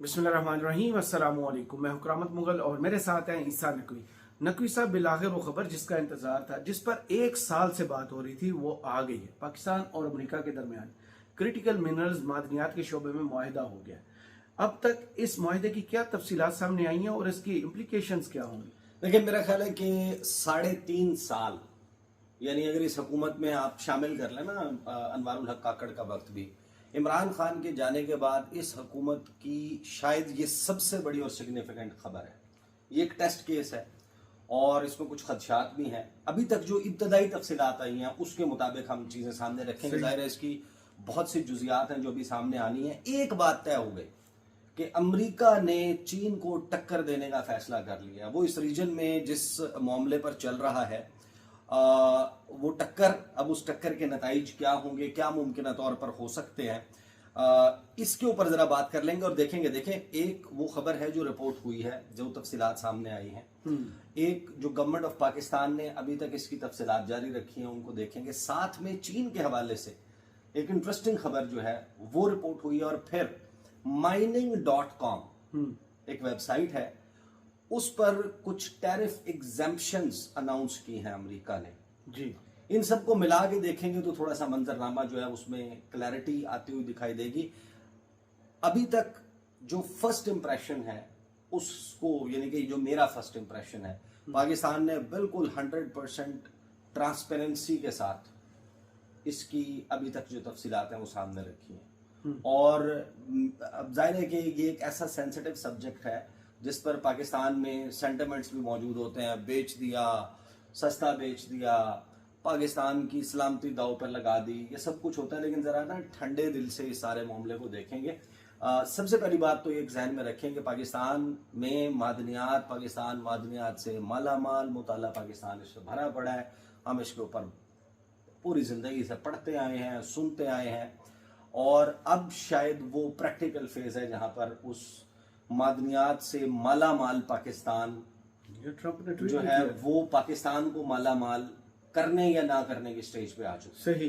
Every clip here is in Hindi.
बिस्मिल्लाहिर्रहमानिर्रहीम, अस्सलामु अलैकुम। मैं हुकरामत मुगल और मेरे साथ हैं ईसा नकवी। नकवी साहब, बिलाखिर वो खबर जिसका इंतजार था, जिस पर एक साल से बात हो रही थी, वो आ गई है। पाकिस्तान और अमेरिका के दरमियान क्रिटिकल मिनरल्स मादनियात के शोबे में मुआहिदा हो गया। अब तक इस मुआहिदे की क्या तफसीलात सामने आई हैं और इसकी इम्प्लीकेशंस क्या होंगी? देखिए, मेरा ख्याल है कि 3.5 साल, यानी अगर इस हुकूमत में आप शामिल कर लें ना अनवारुल हक काकड़ का वक्त भी, इमरान खान के जाने के बाद इस हुकूमत की शायद ये सबसे बड़ी और सिग्निफिकेंट खबर है। ये एक टेस्ट केस है और इसमें कुछ खदशात भी हैं। अभी तक जो इब्तदाई तफसीलात आई हैं उसके मुताबिक हम चीज़ें सामने रखेंगे। जाहिर है इसकी बहुत सी जुजियात हैं जो भी सामने आनी है। एक बात तय हो गई कि अमेरिका ने चीन को टक्कर देने का फैसला कर लिया। वो इस रीजन में जिस मामले पर चल रहा है, वो टक्कर, अब उस टक्कर के नताइज क्या होंगे, क्या मुमकिन तौर पर हो सकते हैं, इसके ऊपर जरा बात कर लेंगे और देखेंगे। देखें, एक वो खबर है जो रिपोर्ट हुई है, जो तफसीलात सामने आई हैं। एक जो गवर्नमेंट ऑफ पाकिस्तान ने अभी तक इसकी तफसीलात जारी रखी हैं, उनको देखेंगे। साथ में चीन के हवाले से एक इंटरेस्टिंग खबर जो है वो रिपोर्ट हुई है। और फिर mining.com एक वेबसाइट है, उस पर कुछ टैरिफ एग्जेम्पशंस अनाउंस की हैं अमेरिका ने जी। इन सबको मिला के देखेंगे तो थोड़ा सा मंजरनामा जो है उसमें क्लैरिटी आती हुई दिखाई देगी। अभी तक जो फर्स्ट इंप्रेशन है उसको, यानी कि जो मेरा फर्स्ट इंप्रेशन है, पाकिस्तान ने बिल्कुल 100% ट्रांसपेरेंसी के साथ इसकी अभी तक जो तफसीलात हैं वो सामने रखी हैं। और अब जाहिर है कि ये एक ऐसा सेंसिटिव सब्जेक्ट है जिस पर पाकिस्तान में सेंटिमेंट्स भी मौजूद होते हैं। बेच दिया, सस्ता बेच दिया, पाकिस्तान की सलामती दाव पर लगा दी, ये सब कुछ होता है। लेकिन ज़रा ना ठंडे दिल से इस सारे मामले को देखेंगे। सबसे पहली बात तो एक जहन में रखें कि पाकिस्तान में मादनियात, पाकिस्तान मादनियात से मालामाल, मुताला पाकिस्तान इससे भरा पड़ा है। हम इसके ऊपर पूरी ज़िंदगी से पढ़ते आए हैं, सुनते आए हैं, और अब शायद वो प्रैक्टिकल फेज है जहां पर उस मादनियात से माला माल पाकिस्तान जो है वो पाकिस्तान को माला माल करने या ना करने की स्टेज पे आ चुका। सही।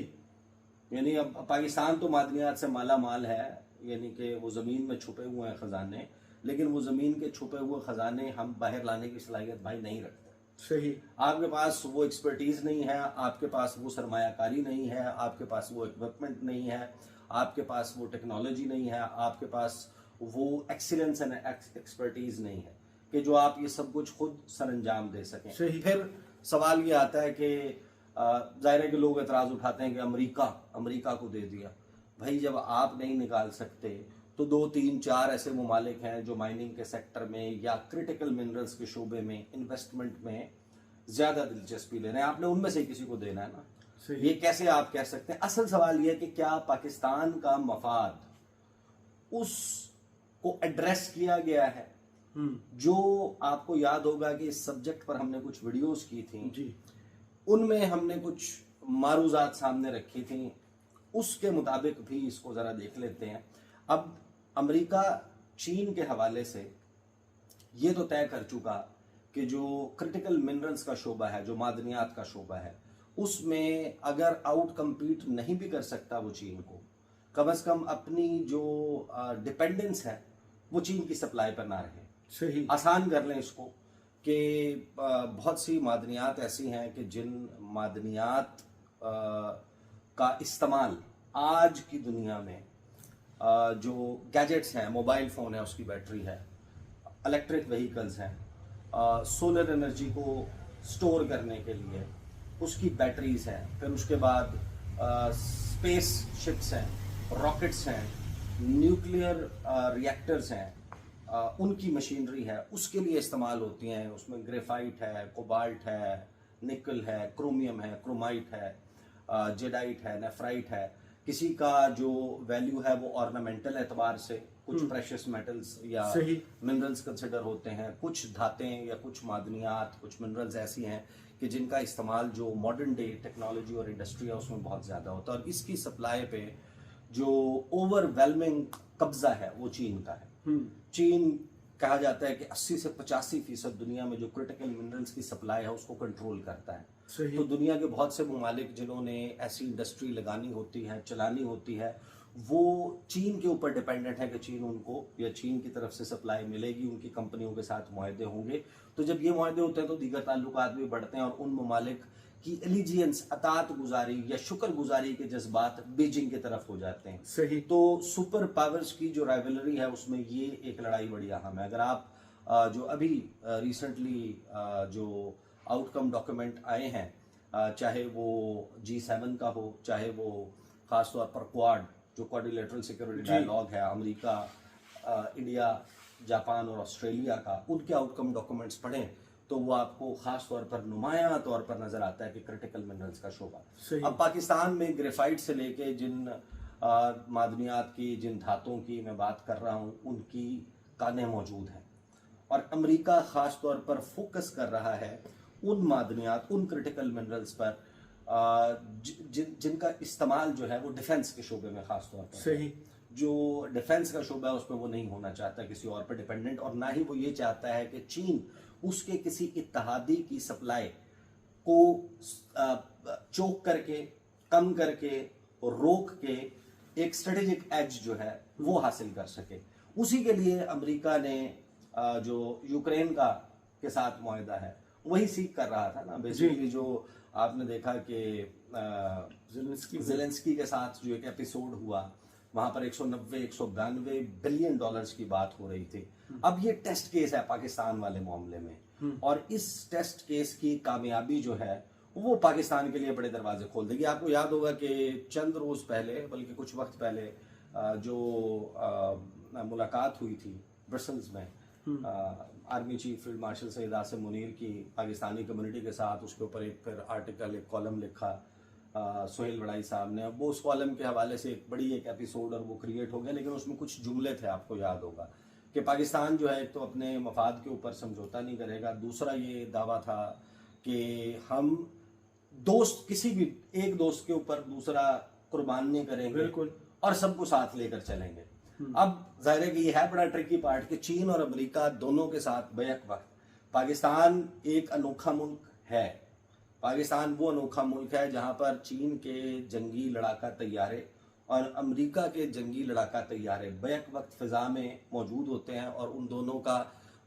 यानी अब पाकिस्तान तो मादनियात से माला माल है, यानी कि वो जमीन में छुपे हुए हैं खजाने, लेकिन वो जमीन के छुपे हुए खजाने हम बाहर लाने की सलाहियत भाई नहीं रखते। सही। आपके पास वो एक्सपर्टीज नहीं है, आपके पास वो सरमायाकारी नहीं है, आपके पास वो इक्विपमेंट नहीं है, आपके पास वो टेक्नोलॉजी नहीं है, आपके पास वो एक्सीलेंस एंड एक्सपर्टीज नहीं है कि जो आप ये सब कुछ खुद सरंजाम दे सकें। फिर सवाल ये आता है कि जाहिर है कि लोग एतराज उठाते हैं कि अमेरिका को दे दिया। भाई, जब आप नहीं निकाल सकते तो 2, 3, 4 ऐसे ममालिक हैं जो माइनिंग के सेक्टर में या क्रिटिकल मिनरल्स के शोबे में इन्वेस्टमेंट में ज्यादा दिलचस्पी ले रहे हैं। आपने उनमें से किसी को देना है ना। ये कैसे आप कह सकते हैं? असल सवाल यह है कि क्या पाकिस्तान का मफाद उसको एड्रेस किया गया है? जो आपको याद होगा कि इस सब्जेक्ट पर हमने कुछ वीडियोस की थी जी, उनमें हमने कुछ मारूजात सामने रखी थी, उसके मुताबिक भी इसको जरा देख लेते हैं। अब अमेरिका चीन के हवाले से ये तो तय कर चुका कि जो क्रिटिकल मिनरल्स का शोबा है, जो मादनियात का शोबा है, उसमें अगर आउट कम्पीट नहीं भी कर सकता वो चीन को, कम से कम अपनी जो डिपेंडेंस है वो चीन की सप्लाई पर ना रहे। सही। आसान कर लें इसको कि बहुत सी मादनियात ऐसी हैं कि जिन मादनियात का इस्तेमाल आज की दुनिया में जो गैजेट्स हैं, मोबाइल फ़ोन है उसकी बैटरी है, इलेक्ट्रिक व्हीकल्स हैं, सोलर एनर्जी को स्टोर करने के लिए उसकी बैटरीज हैं, फिर उसके बाद स्पेस शिप्स हैं, रॉकेट्स हैं, न्यूक्लियर रिएक्टर्स हैं, उनकी मशीनरी है, उसके लिए इस्तेमाल होती हैं। उसमें ग्रेफाइट है, कोबाल्ट है, निकल है, क्रोमियम है, क्रोमाइट है, जेडाइट है, नेफ्राइट है। किसी का जो वैल्यू है वो ऑर्नामेंटल एतबार से कुछ प्रेशियस मेटल्स या मिनरल्स कंसिडर होते हैं, कुछ धातें या कुछ मादनियात, कुछ मिनरल्स ऐसी हैं कि जिनका इस्तेमाल जो मॉडर्न डे टेक्नोलॉजी और इंडस्ट्री है उसमें बहुत ज़्यादा होता है। और इसकी सप्लाई पे जो ओवरवेलमिंग कब्जा है वो चीन का है। चीन कहा जाता है कि 80 से 85% दुनिया में जो क्रिटिकल मिनरल्स की सप्लाई है उसको कंट्रोल करता है। तो दुनिया के बहुत से ममालिक जिन्होंने ऐसी इंडस्ट्री लगानी होती है, चलानी होती है, वो चीन के ऊपर डिपेंडेंट है कि चीन उनको या चीन की तरफ से सप्लाई मिलेगी, उनकी कंपनियों के साथ मुआहदे होंगे। तो जब ये मुआहदे होते हैं तो दीगर ताल्लुकात भी बढ़ते हैं और उन ममालिक की एलिजियंस, अतात गुजारी या शुक्र गुजारी के जज्बात बीजिंग की तरफ हो जाते हैं। सही। तो सुपर पावर्स की जो राइवलरी है उसमें ये एक लड़ाई बड़ी अहम है। अगर आप जो अभी रिसेंटली जो आउटकम डॉक्यूमेंट आए हैं, चाहे वो G7 का हो, चाहे वो खासतौर पर क्वाड जो क्वाड्रिलेटरल सिक्योरिटी डायलॉग है, अमेरिका, इंडिया, जापान और ऑस्ट्रेलिया का, उनके आउटकम डॉक्यूमेंट्स पढ़ें तो वो आपको खास तौर पर नुमाया तौर पर नजर आता है कि क्रिटिकल मिनरल्स का शोबा। अब पाकिस्तान में ग्रेफाइट से लेके जिन मादनियात की, जिन धातुओं की मैं बात कर रहा हूँ, उनकी कानें मौजूद हैं और अमेरिका खास तौर पर फोकस कर रहा है उन मादनियात, उन क्रिटिकल मिनरल्स पर जिनका इस्तेमाल जो है वो डिफेंस के शोबे में खास तौर पर सही। जो डिफेंस का शोबा है उसमें वो नहीं होना चाहता किसी और पर डिपेंडेंट, और ना ही वो ये चाहता है कि चीन उसके किसी इत्तहादी की सप्लाई को चोक करके, कम करके और रोक के एक स्ट्रेटेजिक एज जो है वो हासिल कर सके। उसी के लिए अमेरिका ने जो यूक्रेन का के साथ मुआहदा है वही सीख कर रहा था ना बेसिकली। जो आपने देखा कि ज़ेलेंस्की के साथ जो एक एपिसोड हुआ वहां पर 190-192 बिलियन डॉलर्स की बात हो रही थी। अब ये टेस्ट केस है पाकिस्तान वाले मामले में और इस टेस्ट केस की कामयाबी जो है वो पाकिस्तान के लिए बड़े दरवाजे खोल देगी। आपको याद होगा कि चंद रोज पहले, बल्कि कुछ वक्त पहले, जो मुलाकात हुई थी ब्रसल्स में army chief field marshal Syed Asim Munir की पाकिस्तानी कम्युनिटी के साथ, उसके ऊपर एक फिर आर्टिकल, एक कॉलम लिखा सोहेल बड़ाई साहब ने। वो उस कॉलम के हवाले से एक एपिसोड और वो क्रिएट हो गया, लेकिन उसमें कुछ जुमले थे, आपको याद होगा कि पाकिस्तान जो है तो अपने मफाद के ऊपर समझौता नहीं करेगा, दूसरा ये दावा था कि हम दोस्त, किसी भी एक दोस्त के ऊपर दूसरा कुर्बान नहीं करेंगे, बिल्कुल, और सबको साथ लेकर चलेंगे। अब जाहिर है कि ये है बड़ा ट्रिकी पार्ट कि चीन और अमेरिका दोनों के साथ बैक वक्त पाकिस्तान एक अनोखा मुल्क है। पाकिस्तान वो अनोखा मुल्क है जहां पर चीन के जंगी लड़ाका तैयारे और अमेरिका के जंगी लड़ाका तैयारे बैक वक्त फिजा में मौजूद होते हैं और उन दोनों का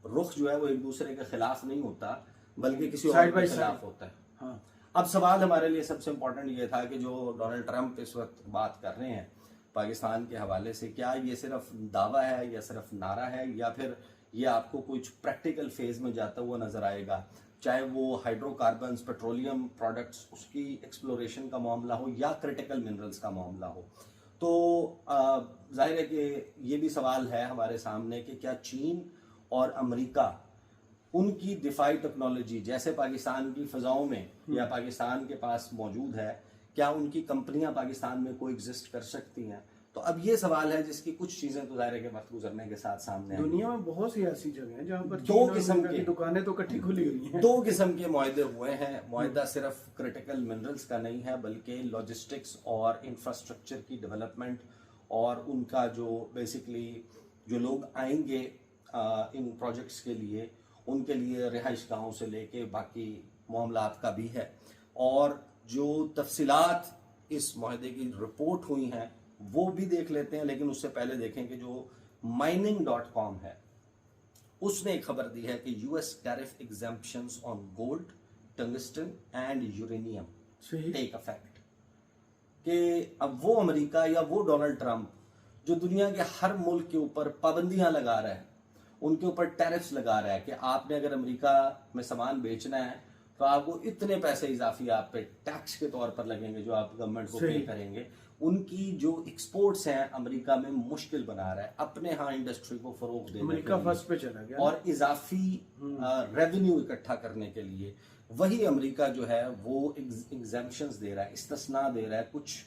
रुख जो है वो एक दूसरे के खिलाफ नहीं होता बल्कि किसी और के खिलाफ होता है। हाँ। अब सवाल हमारे लिए सबसे इम्पोर्टेंट ये था कि जो डोनाल्ड ट्रंप इस वक्त बात कर रहे हैं पाकिस्तान के हवाले से, क्या ये सिर्फ दावा है या सिर्फ नारा है, या फिर ये आपको कुछ प्रैक्टिकल फेज में जाता हुआ नजर आएगा, चाहे वो हाइड्रोकार्बन्स, पेट्रोलियम प्रोडक्ट्स, उसकी एक्सप्लोरेशन का मामला हो या क्रिटिकल मिनरल्स का मामला हो। तो जाहिर है कि ये भी सवाल है हमारे सामने कि क्या चीन और अमेरिका उनकी दिफाई टेक्नोलॉजी जैसे पाकिस्तान की फिजाओं में या पाकिस्तान के पास मौजूद है, क्या उनकी कंपनियां पाकिस्तान में कोई एग्जिस्ट कर सकती हैं? तो अब ये सवाल है जिसकी कुछ चीजें तो जाहिर है कि वक्त गुजरने के साथ सामने आएंगी। दुनिया में बहुत सी ऐसी जगह हैं जहां पर दो किस्म की दुकानें तो इकट्ठी खुली हुई हैं। दो किस्म के मुआहदे हुए हैं। मुआहदा सिर्फ क्रिटिकल मिनरल्स का नहीं है बल्कि लॉजिस्टिक्स और इंफ्रास्ट्रक्चर की डेवलपमेंट और उनका जो बेसिकली जो लोग आएंगे इन प्रोजेक्ट्स के लिए, उनके लिए रिहाइश गाहों से लेके बाकी मामलात का भी है। और जो तफसीलात इस मुआहदे की रिपोर्ट हुई हैं वो भी देख लेते हैं, लेकिन उससे पहले देखें कि जो mining.com है उसने एक खबर दी है कि US tariff exemptions on gold, tungsten and uranium take effect. कि अब वो अमेरिका या वो डोनाल्ड ट्रंप जो दुनिया के हर मुल्क के ऊपर पाबंदियां लगा रहा है, उनके ऊपर टैरिफ्स लगा रहा है कि आपने अगर अमेरिका में सामान बेचना है तो आपको इतने पैसे इजाफी आप पे टैक्स के तौर पर लगेंगे जो आप गवर्नमेंट को पे करेंगे, उनकी जो एक्सपोर्ट्स हैं अमेरिका में मुश्किल बना रहा है अपने यहाँ इंडस्ट्री को फरोग देने अमेरिका फर्स्ट पे चला गया और इजाफी रेवेन्यू इकट्ठा करने के लिए। वही अमेरिका जो है वो एग्जेम्पशंस दे रहा है, इस्तिस्ना दे रहा है कुछ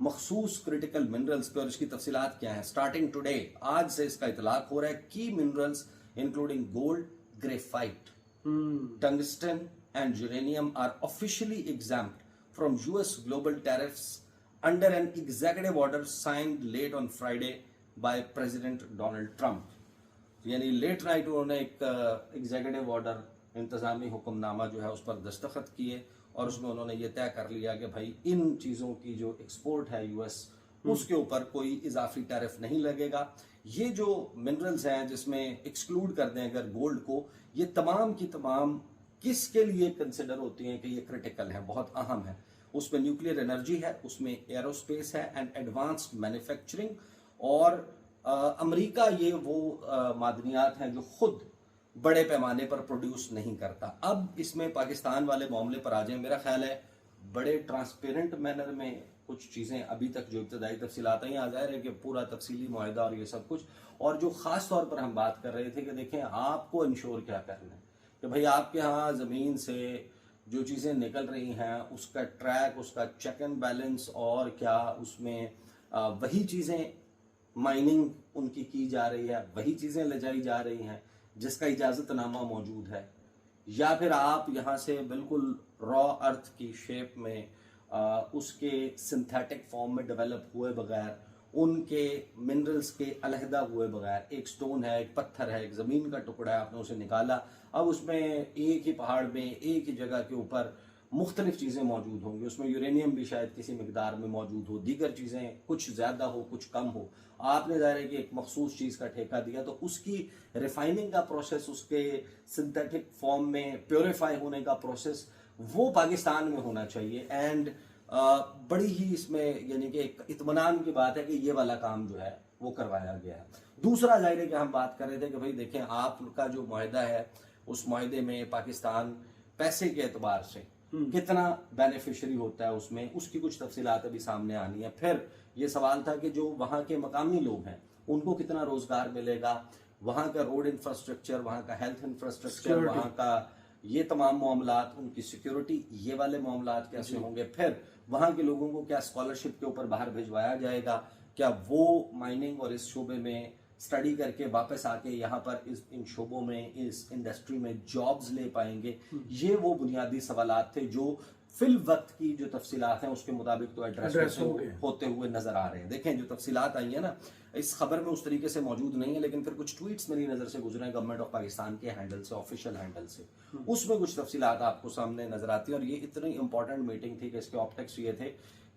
मखसूस क्रिटिकल मिनरल्स पे। और इसकी तफसीलात क्या है? स्टार्टिंग टुडे, आज से इसका इतलाक हो रहा है, की minerals including gold, graphite, tungsten and uranium are officially exempt from US global tariffs under an executive order signed late on Friday by President Donald Trump। यानी लेट नाइट उन्होंने एक एग्जीक्यूटिव ऑर्डर, इंतजामी हुक्मनामा जो है उस पर दस्तखत किए और उसमें उन्होंने ये तय कर लिया कि भाई इन चीज़ों की जो एक्सपोर्ट है यूएस उसके ऊपर कोई इजाफी टैरिफ नहीं लगेगा। ये जो मिनरल्स हैं जिसमें एक्सक्लूड कर दें अगर गोल्ड को, ये तमाम की तमाम किसके लिए कंसिडर होती हैं कि ये क्रिटिकल है, बहुत अहम है। उसमें न्यूक्लियर एनर्जी है, उसमें एरोस्पेस है एंड एडवांस्ड मैन्युफैक्चरिंग। और अमेरिका ये वो मादनियात हैं जो खुद बड़े पैमाने पर प्रोड्यूस नहीं करता। अब इसमें पाकिस्तान वाले मामले पर आ जाए, मेरा ख्याल है बड़े ट्रांसपेरेंट मैनर में कुछ चीज़ें अभी तक जो इब्तदाई तफसीलात हैं, आ जाहिर है कि पूरा तफसीली मुआहदा और ये सब कुछ। और जो ख़ास तौर पर हम बात कर रहे थे कि देखें आपको इंश्योर क्या करना है कि भाई आपके यहाँ ज़मीन से जो चीज़ें निकल रही हैं उसका ट्रैक, उसका चेक एंड बैलेंस, और क्या उसमें वही चीज़ें माइनिंग उनकी की जा रही है, वही चीज़ें ले जाई जा रही हैं जिसका इजाज़तनामा मौजूद है, या फिर आप यहाँ से बिल्कुल रॉ अर्थ की शेप में उसके सिंथेटिक फॉर्म में डेवलप हुए बगैर, उनके मिनरल्स के अलहदा हुए बगैर, एक स्टोन है, एक पत्थर है, एक ज़मीन का टुकड़ा है, आपने उसे निकाला, अब उसमें एक ही पहाड़ में एक ही जगह के ऊपर मुख्तलिफ चीज़ें मौजूद होंगी। उसमें यूरेनियम भी शायद किसी मकदार में मौजूद हो, दीगर चीज़ें कुछ ज़्यादा हो कुछ कम हो। आपने ज़ाहिर है कि एक मखसूस चीज़ का ठेका दिया, तो उसकी रिफाइनिंग का प्रोसेस, उसके सिंथेटिक फॉर्म में प्योरीफाई होने का प्रोसेस वो पाकिस्तान में होना चाहिए। एंड बड़ी ही इसमें यानी कि एक इत्मीनान की बात है कि ये वाला काम जो है वो करवाया गया है। दूसरा जाहिर है कि हम बात कर रहे थे कि भाई देखें आपका जो मुआहदा है उस मुआहदे में पाकिस्तान पैसे के एतबार से कितना बेनिफिशियरी होता है, उसमें उसकी कुछ तफसीलात अभी सामने आनी है। फिर ये सवाल था कि जो वहाँ के मकामी लोग हैं उनको कितना रोजगार मिलेगा, वहाँ का रोड इंफ्रास्ट्रक्चर, वहाँ का हेल्थ इंफ्रास्ट्रक्चर, वहाँ का ये तमाम मामलात, उनकी सिक्योरिटी, ये वाले मामलात कैसे होंगे। फिर वहाँ के लोगों को क्या स्कॉलरशिप के ऊपर बाहर भिजवाया जाएगा, क्या वो माइनिंग और इस शोबे में स्टडी करके वापस आके यहाँ पर इन शोबों में, इस इंडस्ट्री में जॉब्स ले पाएंगे। ये वो बुनियादी सवालात थे जो फिल वक्त की जो तफसीलात हैं उसके मुताबिक तो एड्रेस होते हुए नजर आ रहे हैं। देखें जो तफसीलात आई है ना इस खबर में उस तरीके से मौजूद नहीं है, लेकिन फिर कुछ ट्वीट्स मेरी नजर से गुजरे हैं गवर्नमेंट ऑफ पाकिस्तान के हैंडल से, ऑफिशियल हैंडल से, उसमें कुछ तफसीलात आपको सामने नजर आती है। और ये इतनी इंपॉर्टेंट मीटिंग थी कि इसके ऑप्टिक्स ये थे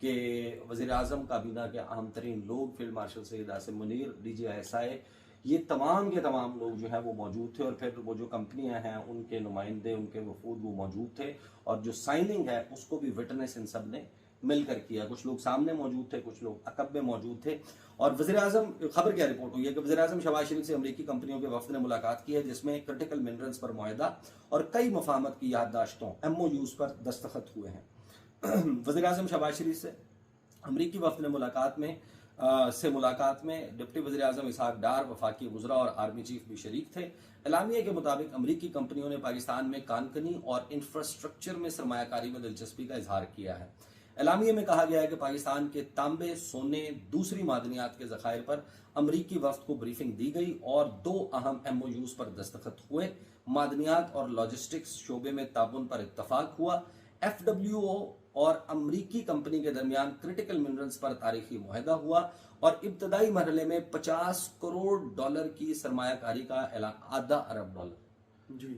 कि वज़ीर आज़म काबीना के अहम तरीन लोग, field marshal Syed Asim Munir, DGI, ये तमाम के तमाम लोग जो हैं वो मौजूद थे। और फिर वो जो कंपनियां हैं उनके नुमाइंदे, उनके वफूद वो मौजूद थे। और जो साइनिंग है उसको भी विटनेस इन सब ने मिलकर किया। कुछ लोग सामने मौजूद थे, कुछ लोग अकब में मौजूद थे। और वज़ीर आज़म, खबर क्या रिपोर्ट हुई है कि वज़ीर आज़म शहबाज शरीफ से अमरीकी कंपनियों के वफ्द ने मुलाकात की है जिसमें क्रिटिकल मिनरल्स पर मुआहदा और कई मफाहमत की याददाश्तों MOUs पर दस्तखत हुए हैं। वज़ीर आज़म शहबाज शरीफ से अमरीकी वफ्द ने मुलाकात में डिप्टी वज़ीर आज़म इसहाक डार, वफाकी वज़रा और आर्मी चीफ भी शरीक थे। एलामिया के मुताबिक अमरीकी कंपनियों ने पाकिस्तान में कानकनी और इंफ्रास्ट्रक्चर में सरमायाकारी में दिलचस्पी का इजहार किया है। एलामिया में कहा गया है कि पाकिस्तान के तांबे, सोने, दूसरी मादनियात के ज़खायर पर अमरीकी वफ्द को ब्रीफिंग दी गई और 2 अहम MOUs पर दस्तखत हुए। मादनियात और लॉजिस्टिक्स शोबे में ताउन पर इत्तफाक हुआ। FWO और अमरीकी कंपनी के दरमियान क्रिटिकल मिनरल्स पर तारीखी मुआहदा हुआ और इब्तदाई मरहले में $50 करोड़ की सरमायाकारी का ऐलान, $0.5 अरब।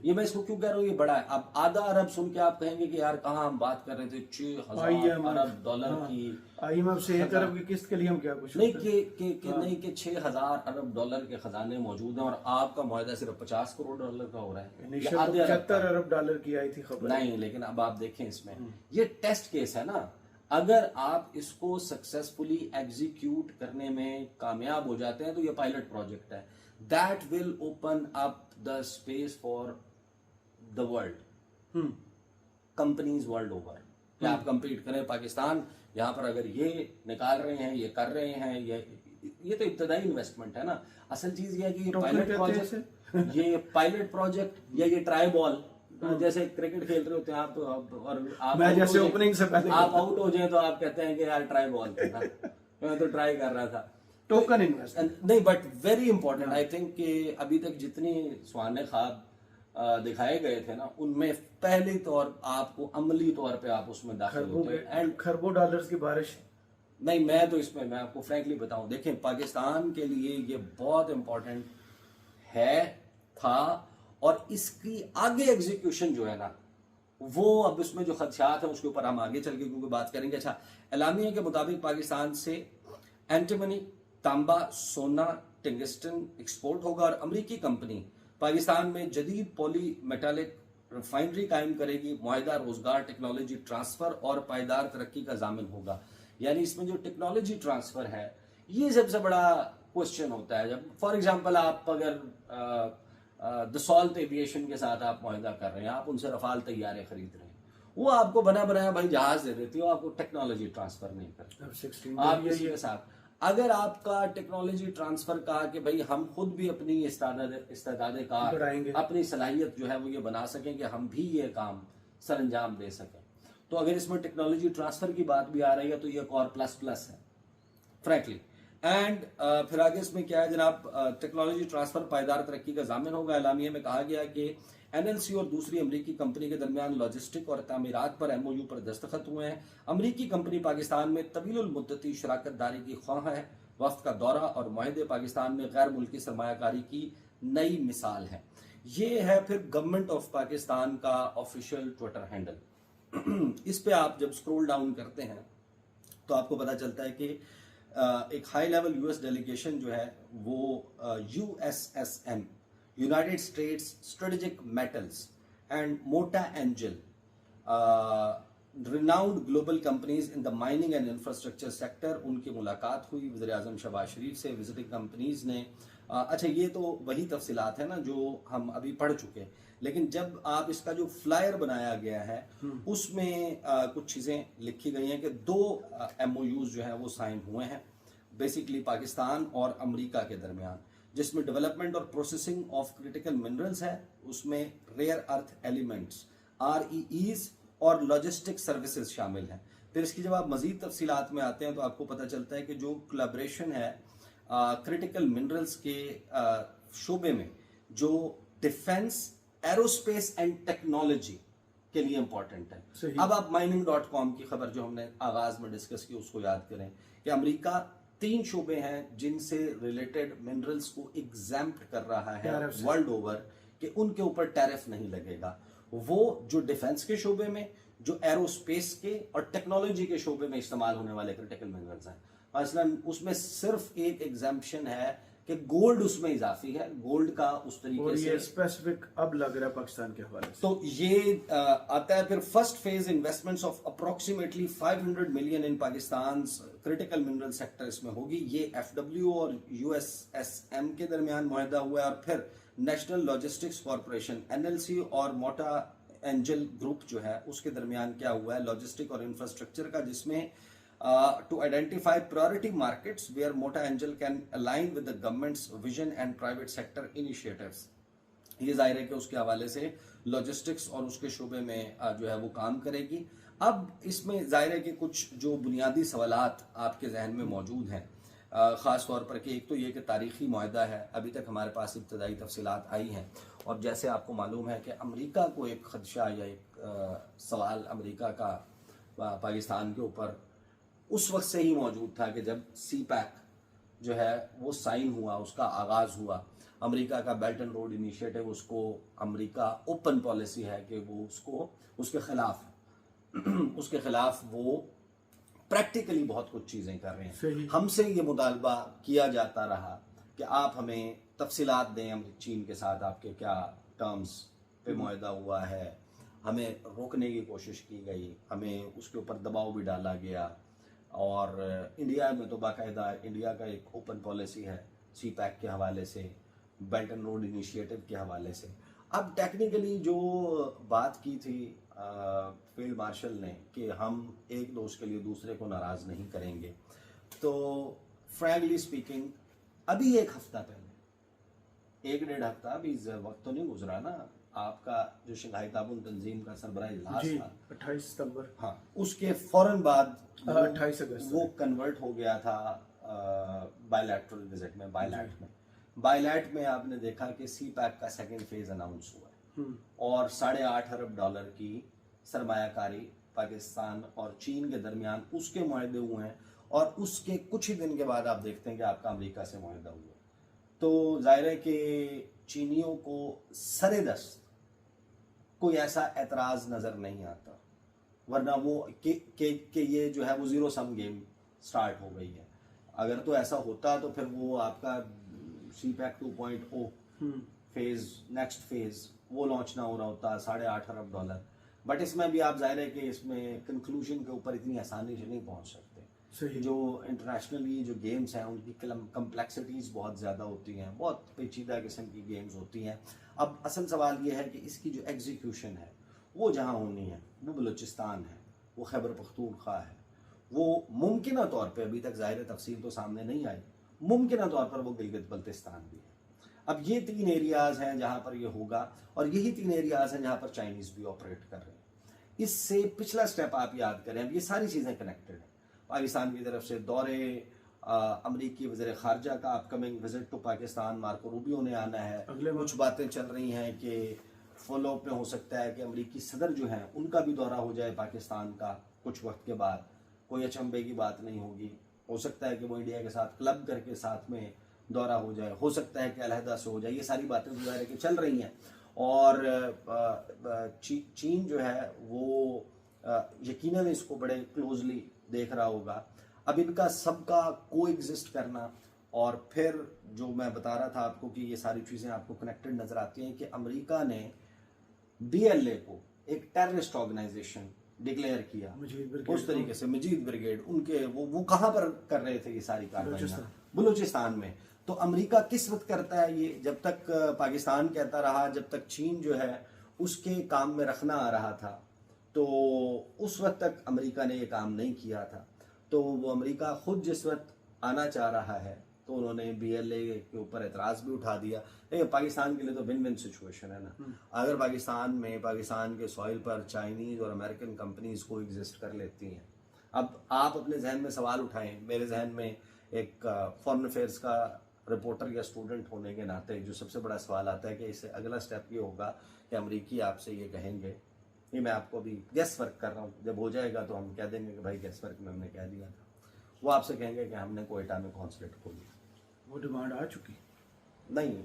ये मैं इसको क्यों कह रहा हूँ, ये बड़ा है। अब $0.5 अरब सुन के आप कहेंगे कि यार कहाँ हम बात कर रहे थे $6,000 अरब की। IMF से 1 अरब की किस्त के लिए हम क्या कुछ नहीं नहीं कि $6,000 अरब के खजाने मौजूद हैं और आपका मुआहदा सिर्फ $50 करोड़ का हो रहा है। $75 अरब की आई थी खबर। नहीं, लेकिन अब आप देखें इसमें ये टेस्ट केस है ना। अगर आप इसको सक्सेसफुली एग्जीक्यूट करने में कामयाब हो जाते हैं तो ये पायलट प्रोजेक्ट है। That will open up the space for the world, companies world over, कि आप कंपीट करें। पाकिस्तान यहाँ पर अगर ये निकाल रहे हैं, ये कर रहे हैं, ये तो इब्तदाई इन्वेस्टमेंट है ना। असल चीज ये है कि ये पायलट प्रोजेक्ट या ये ट्राई बॉल, जैसे क्रिकेट खेल रहे होते हैं आप, और आप जैसे ओपनिंग से पहले आप आउट हो जाए तो आप कहते हैं कि यार ट्राई बॉल था, मैं तो ट्राई कर रहा था। टोकन इन्वेस्टमेंट नहीं, but very important I think कि अभी तक जितनी सुहाने ख्वाब दिखाए गए थे ना उनमें पहले तौर आपको अमली तौर पे आप उसमें दाखिल होते हैं। एंड खरबों डॉलर्स की बारिश। नहीं, मैं आपको फ्रैंकली बताऊं, देखें पाकिस्तान के लिए ये बहुत इंपॉर्टेंट है, था, और इसकी आगे एग्जीक्यूशन जो है ना वो अब इसमें जो खदशात है उसके ऊपर हम आगे चल के क्योंकि बात करेंगे। अच्छा, एलामिया के मुताबिक पाकिस्तान से एंटीमनी, तांबा, सोना, टंगस्टन एक्सपोर्ट होगा और अमेरिकी कंपनी पाकिस्तान में जदीद पॉली मेटालिक रिफाइनरी कायम करेगी। मुआहिदा रोजगार, टेक्नोलॉजी ट्रांसफर और पायदार तरक्की का जामिन होगा। यानी इसमें जो टेक्नोलॉजी ट्रांसफर है ये सबसे बड़ा क्वेश्चन होता है। जब फॉर एग्जांपल आप अगर दसॉल्ट एविएशन के साथ आप मुआहिदा कर रहे हैं, आप उनसे रफाल तैयारे खरीद रहे हैं, वो आपको बना बनाया भाई जहाज दे देती है, वो आपको टेक्नोलॉजी ट्रांसफर नहीं करती। आप किसी के साथ अगर आपका टेक्नोलॉजी ट्रांसफर कहा कि भाई हम खुद भी अपनी इस्तेदाद कार, अपनी सलाहियत जो है वो ये बना सकें कि हम भी ये काम सर अंजाम दे सकें, तो अगर इसमें टेक्नोलॉजी ट्रांसफर की बात भी आ रही है तो ये एक और प्लस प्लस है फ्रैंकली। एंड फिर आगे इसमें क्या है जनाब, टेक्नोलॉजी ट्रांसफर पायदार तरक्की का जामिन होगा। एलामिया में कहा गया कि एनएलसी और दूसरी अमेरिकी कंपनी के दरमियान लॉजिस्टिक और तामीरात पर एमओयू पर दस्तखत हुए हैं। अमेरिकी कंपनी पाकिस्तान में तवीलुल मुद्दती शराकत दारी की ख्वाह है। वफ्द का दौरा और मुआहदे पाकिस्तान में गैर मुल्की सरमायाकारी की नई मिसाल है। ये है फिर गवर्नमेंट ऑफ पाकिस्तान का ऑफिशियल ट्विटर हैंडल। इस पे आप जब स्क्रॉल डाउन करते हैं तो आपको पता चलता है कि एक हाई लेवल यूएस डेलीगेशन जो है वो USSM, United States strategic metals and Mota Engil, renowned global companies in the mining and infrastructure sector, उनकी मुलाकात हुई वज़ीर आज़म शहबाज शरीफ से। विजिटिंग कंपनीज ने अच्छा ये तो वही तफसीलात है ना जो हम अभी पढ़ चुके हैं, लेकिन जब आप इसका जो फ्लायर बनाया गया है उसमें कुछ चीज़ें लिखी गई हैं कि 2 एमओयूज जो है वो साइन हुए हैं बेसिकली पाकिस्तान और अमेरिका के दरमियान, जिसमें डेवलपमेंट और प्रोसेसिंग ऑफ क्रिटिकल मिनरल्स है, उसमें रेयर अर्थ एलिमेंट्स REEs और लॉजिस्टिक सर्विसेज शामिल हैं। फिर इसकी जब आप मजीद तफसीलात में आते हैं तो आपको पता चलता है कि जो कोलैबोरेशन है क्रिटिकल मिनरल्स के शोबे में, जो डिफेंस, एरोस्पेस एंड टेक्नोलॉजी के लिए इंपॉर्टेंट है। अब आप mining.com की खबर जो हमने आगाज में डिस्कस की उसको याद करें कि अमेरिका 3 शोबे हैं जिनसे रिलेटेड मिनरल्स को एग्जैम्प्ट कर रहा है वर्ल्ड ओवर कि उनके ऊपर टैरिफ नहीं लगेगा। वो जो डिफेंस के शोबे में, जो एरोस्पेस के और टेक्नोलॉजी के शोबे में इस्तेमाल होने वाले क्रिटिकल मिनरल्स हैं। मसलन उसमें सिर्फ एक एग्जाम्पशन है कि गोल्ड उसमें इजाफी है, गोल्ड का उस तरीके से स्पेसिफिक अब लग रहा है पाकिस्तान के हवाले से। तो ये आता है फिर first phase investments of approximately 500 million in Pakistan critical mineral sector इसमें होगी। ये FW और USSM के दरमियान मुआहदा हुआ है। और फिर नेशनल लॉजिस्टिक्स कॉरपोरेशन NLC और मोटा एंजल ग्रुप जो है उसके दरमियान क्या हुआ है लॉजिस्टिक और इंफ्रास्ट्रक्चर का, जिसमें to identify priority markets where Mota Angel can align with the government's vision and private sector initiatives। ये जाहिर है कि उसके हवाले से लॉजिस्टिक्स और उसके शोबे में जो है वो काम करेगी। अब इसमें जाहिर है कि कुछ जो बुनियादी सवालात आपके जहन में मौजूद हैं, ख़ास तौर पर कि एक तो ये कि तारीख़ी मुआहदा है, अभी तक हमारे पास इब्तदाई तफसीलात आई हैं और जैसे आपको मालूम है कि अमेरिका को एक खदशा या एक सवाल अमेरिका का पाकिस्तान के ऊपर उस वक्त से ही मौजूद था कि जब CPEC जो है वो साइन हुआ, उसका आगाज़ हुआ। अमेरिका का बेल्ट एंड रोड इनिशिएटिव, उसको अमेरिका ओपन पॉलिसी है कि वो उसको उसके खिलाफ वो प्रैक्टिकली बहुत कुछ चीज़ें कर रहे हैं। हमसे ये मुतालबा किया जाता रहा कि आप हमें तफसीलात दें, हम चीन के साथ आपके क्या टर्म्स पे मुआहदा हुआ है, हमें रोकने की कोशिश की गई, हमें उसके ऊपर दबाव भी डाला गया। और इंडिया में तो बाकायदा इंडिया का एक ओपन पॉलिसी है CPEC के हवाले से, बेल्ट एंड रोड इनिशिएटिव के हवाले से। अब टेक्निकली जो बात की थी फील्ड मार्शल ने कि हम एक दोस्त के लिए दूसरे को नाराज़ नहीं करेंगे, तो फ्रैंकली स्पीकिंग अभी 1 हफ्ता पहले, 1-1.5 हफ्ता, अभी वक्त तो नहीं गुजरा ना, आपका जो शंघाई ताबून तंजीम का सरबराह इजलास था 28 सितंबर, हाँ, उसके फौरन बाद 28 अगस्त वो कन्वर्ट हो गया था बायलैटरल विजिट में, बायलैट में आपने देखा कि CPEC का 2nd फेज अनाउंस हुआ है और $8.5 अरब की सरमायाकारी पाकिस्तान और चीन के दरमियान उसके मुआहदे हुए हैं। और उसके कुछ ही दिन के बाद आप देखते हैं कि आपका अमेरिका से मुआहदा हुआ। तो जाहिर है कि चीनियों को सरेदस्त कोई ऐसा एतराज़ नज़र नहीं आता, वरना वो कि ये जो है वो ज़ीरो सम गेम स्टार्ट हो गई है। अगर तो ऐसा होता तो फिर वो आपका CPEC 2.0 फेज, नेक्स्ट फेज, वो लॉन्च ना हो रहा होता, $8.5 अरब। बट इसमें भी आप जाहिर है कि इसमें कंक्लूजन के ऊपर इतनी आसानी से नहीं पहुंच सकते। सही। जो इंटरनेशनली जो गेम्स हैं उनकी कम्प्लेक्सिटीज बहुत ज़्यादा होती हैं, बहुत पेचीदा किस्म की गेम्स होती हैं। अब असल सवाल ये है कि इसकी जो एग्जीक्यूशन है वो जहाँ होनी है वो बलूचिस्तान है, वो खैबर पख्तूनख्वा है, वो मुमकिन तौर पे, अभी तक ज़ाहिर तफसील तो सामने नहीं आई, मुमकिन तौर पर वो गिलगित बल्तिस्तान भी है। अब ये 3 एरियाज़ हैं जहाँ पर ये होगा, और यही 3 एरियाज़ हैं जहाँ पर चाइनीज़ भी ऑपरेट कर रहे हैं। इससे पिछला स्टेप आप याद करें, अब ये सारी चीज़ें कनेक्टेड हैं। पाकिस्तान की तरफ से दौरे, अमरीकी वज़ीर ख़ारजा का upcoming visit to Pakistan, Marco Rubio ने आना है। कुछ बातें चल रही हैं कि फॉलोअप में हो सकता है कि अमरीकी सदर जो हैं उनका भी दौरा हो जाए पाकिस्तान का कुछ वक्त के बाद। कोई अचंभे की बात नहीं होगी, हो सकता है कि वो इंडिया के साथ क्लब करके साथ में दौरा हो जाए, हो सकता है कि अलहदा से हो जाए। ये सारी बातें जो है कि चल रही हैं, और चीन जो है वो यकीनन इसको बड़े क्लोजली देख रहा होगा। अब इनका सबका को एग्जिस्ट करना, और फिर जो मैं बता रहा था आपको कि ये सारी चीज़ें आपको कनेक्टेड नज़र आती हैं कि अमेरिका ने BLA को एक टेररिस्ट ऑर्गेनाइजेशन डिक्लेयर किया, उस तरीके से मजीद ब्रिगेड उनके वो कहाँ पर कर रहे थे ये सारी कार्रवाइयाँ? बलूचिस्तान में। तो अमेरिका किस वक्त करता है ये? जब तक पाकिस्तान कहता रहा, जब तक चीन जो है उसके काम में रखना आ रहा था, तो उस वक्त तक अमेरिका ने ये काम नहीं किया था। तो वो अमेरिका खुद जिस वक्त आना चाह रहा है तो उन्होंने BLA के ऊपर एतराज़ भी उठा दिया। देखिए पाकिस्तान के लिए तो विन विन सिचुएशन है ना। अगर पाकिस्तान के सॉइल पर चाइनीज़ और अमेरिकन कंपनीज को एग्जिस्ट कर लेती हैं, अब आप अपने जहन में सवाल उठाएं, मेरे जहन में एक फॉरेन अफेयर्स का रिपोर्टर या स्टूडेंट होने के नाते जो सबसे बड़ा सवाल आता है कि इससे अगला स्टेप ये होगा कि अमरीकी आपसे ये कहेंगे, ये मैं आपको अभी गेस वर्क कर रहा हूँ, जब हो जाएगा तो हम कह देंगे कि भाई गेस वर्क में हमने कह दिया था, वो आपसे कहेंगे कि हमने कोयटा में कॉन्सुलेट खोल दिया। वो डिमांड आ चुकी नहीं,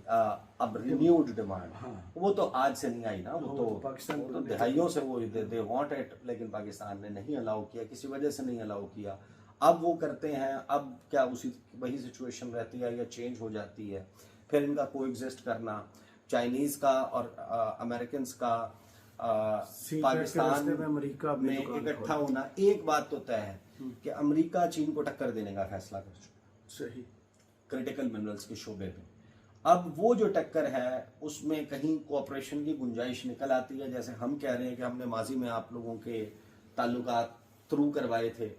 अब रिन्यूड डिमांड। हाँ। वो तो आज से नहीं आई ना, वो तो पाकिस्तान तो दहाइयों से वो दे वांट इट, लेकिन पाकिस्तान ने नहीं अलाउ किया, किसी वजह से नहीं अलाउ किया। अब वो करते हैं, अब क्या वही सिचुएशन रहती है या चेंज हो जाती है? फिर इनका कोएग्जिस्ट करना, चाइनीज का और अमेरिकन का पाकिस्तान में अमेरिका में इकट्ठा होना। एक बात तो तय है कि अमेरिका चीन को टक्कर देने का फैसला कर चुका, सही, क्रिटिकल मिनरल्स के शोबे में। अब वो जो टक्कर है उसमें कहीं कोऑपरेशन की गुंजाइश निकल आती है। जैसे हम कह रहे हैं कि हमने माजी में आप लोगों के ताल्लुकात थ्रू करवाए थे,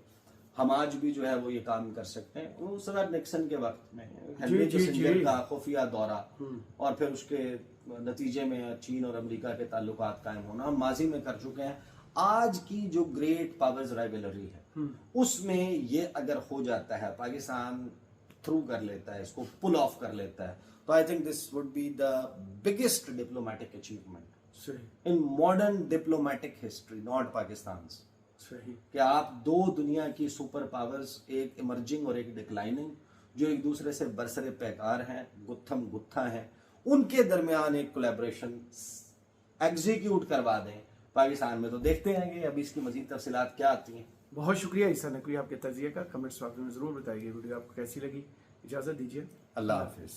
हम आज भी जो है वो ये काम कर सकते हैं। वो सर निक्सन के वक्त में हेनरी किसिंजर का खुफिया दौरा और फिर उसके नतीजे में चीन और अमेरिका के ताल्लुकात कायम होना हम माजी में कर चुके हैं। आज की जो ग्रेट पावर्स राइवलरी है उसमें ये अगर हो जाता है, पाकिस्तान थ्रू कर लेता है, इसको पुल ऑफ कर लेता है, तो I think this would be the biggest diplomatic achievement in modern diplomatic history, not Pakistan. सही कि आप दो दुनिया की सुपर पावर्स, एक इमर्जिंग और एक डिक्लाइनिंग, जो एक दूसरे से बरसरे पैकार हैं, गुत्थम गुत्था हैं, उनके दरमियान एक कोलैबोरेशन एग्जीक्यूट करवा दें पाकिस्तान में। तो देखते हैं कि अभी इसकी मजीद तफसीलात क्या आती हैं। बहुत शुक्रिया ईसा नकवी आपके तजिए का। कमेंट्स में जरूर बताइए वीडियो आपको कैसी लगी। इजाजत दीजिए, अल्लाह हाफिज।